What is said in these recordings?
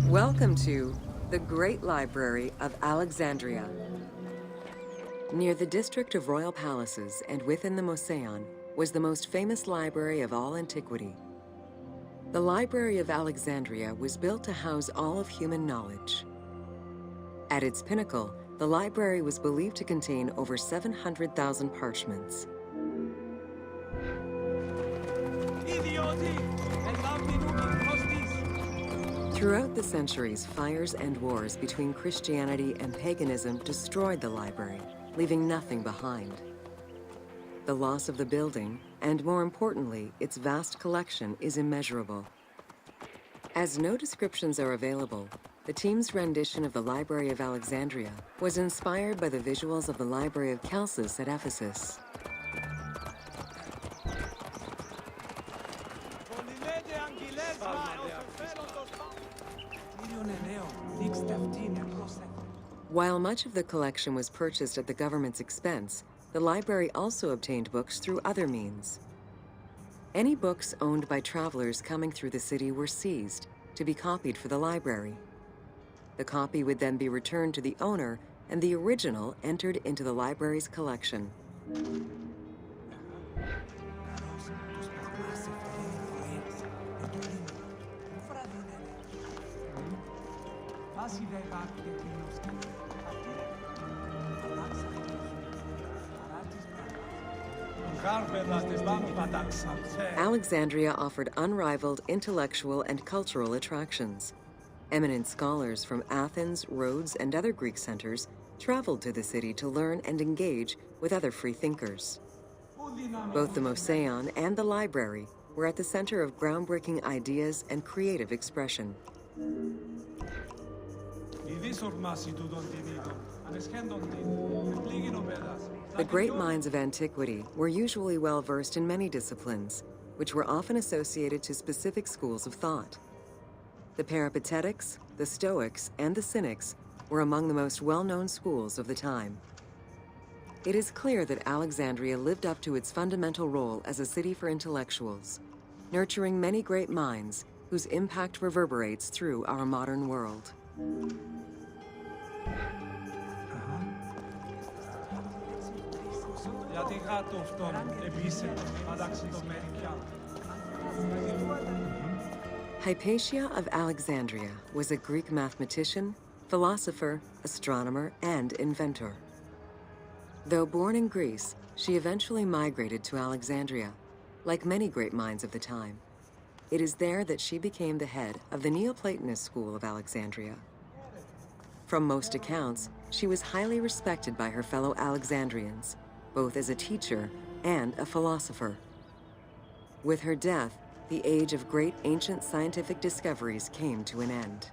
Welcome to the Great Library of Alexandria. Near the district of royal palaces and within the Moseon was the most famous library of all antiquity. The Library of Alexandria was built to house all of human knowledge. At its pinnacle, the library was believed to contain over 700,000 parchments. Throughout the centuries, fires and wars between Christianity and paganism destroyed the library, leaving nothing behind. The loss of the building, and more importantly, its vast collection, is immeasurable. As no descriptions are available, the team's rendition of the Library of Alexandria was inspired by the visuals of the Library of Chalcis at Ephesus. While much of the collection was purchased at the government's expense, the library also obtained books through other means. Any books owned by travelers coming through the city were seized to be copied for the library. The copy would then be returned to the owner, and the original entered into the library's collection. Alexandria offered unrivaled intellectual and cultural attractions. Eminent scholars from Athens, Rhodes, and other Greek centers traveled to the city to learn and engage with other free thinkers. Both the Moseon and the library were at the center of groundbreaking ideas and creative expression. The great minds of antiquity were usually well-versed in many disciplines, which were often associated to specific schools of thought. The Peripatetics, the Stoics, and the Cynics were among the most well-known schools of the time. It is clear that Alexandria lived up to its fundamental role as a city for intellectuals, nurturing many great minds whose impact reverberates through our modern world. Hypatia of Alexandria was a Greek mathematician, philosopher, astronomer, and inventor. Though born in Greece, she eventually migrated to Alexandria, like many great minds of the time. It is there that she became the head of the Neoplatonist school of Alexandria. From most accounts, she was highly respected by her fellow Alexandrians, both as a teacher and a philosopher. With her death, the age of great ancient scientific discoveries came to an end.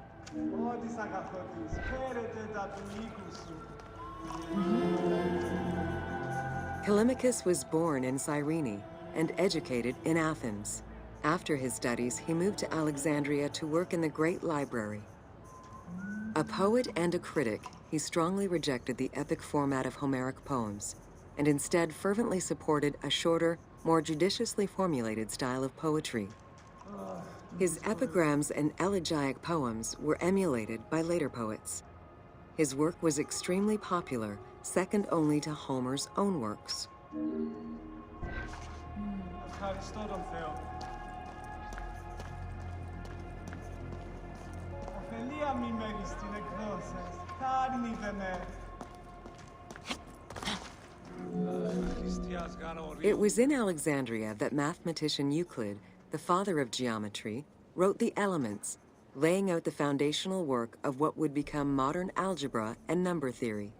Callimachus was born in Cyrene and educated in Athens. After his studies, he moved to Alexandria to work in the Great Library. A poet and a critic, he strongly rejected the epic format of Homeric poems, and instead fervently supported a shorter, more judiciously formulated style of poetry. His epigrams and elegiac poems were emulated by later poets. His work was extremely popular, second only to Homer's own works. It was in Alexandria that mathematician Euclid, the father of geometry, wrote the Elements, laying out the foundational work of what would become modern algebra and number theory.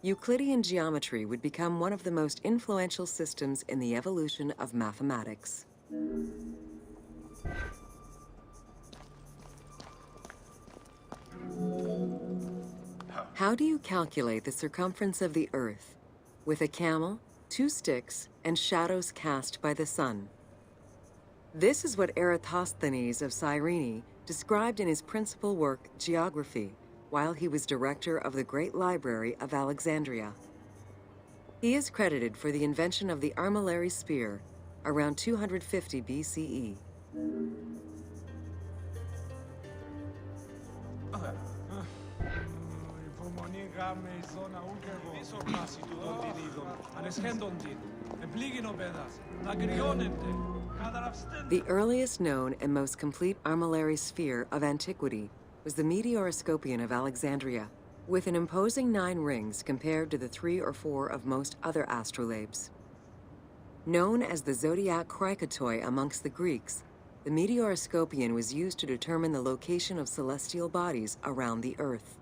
Euclidean geometry would become one of the most influential systems in the evolution of mathematics. How do you calculate the circumference of the Earth? With a camel, 2 sticks, and shadows cast by the sun. This is what Eratosthenes of Cyrene described in his principal work, Geography, while he was director of the Great Library of Alexandria. He is credited for the invention of the armillary spear around 250 BCE. The earliest known and most complete armillary sphere of antiquity was the Meteoroscopion of Alexandria, with an imposing 9 rings compared to the 3 or 4 of most other astrolabes. Known as the zodiac krikatoi amongst the Greeks, the Meteoroscopion was used to determine the location of celestial bodies around the Earth.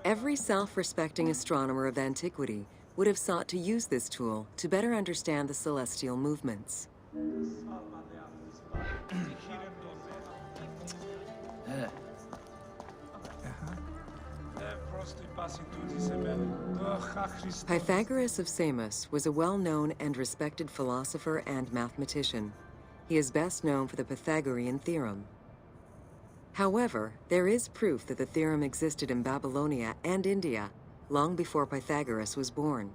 Every self-respecting astronomer of antiquity would have sought to use this tool to better understand the celestial movements. Pythagoras of Samos was a well-known and respected philosopher and mathematician. He is best known for the Pythagorean theorem. However, there is proof that the theorem existed in Babylonia and India long before Pythagoras was born,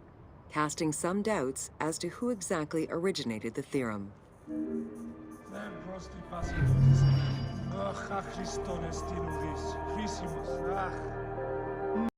casting some doubts as to who exactly originated the theorem.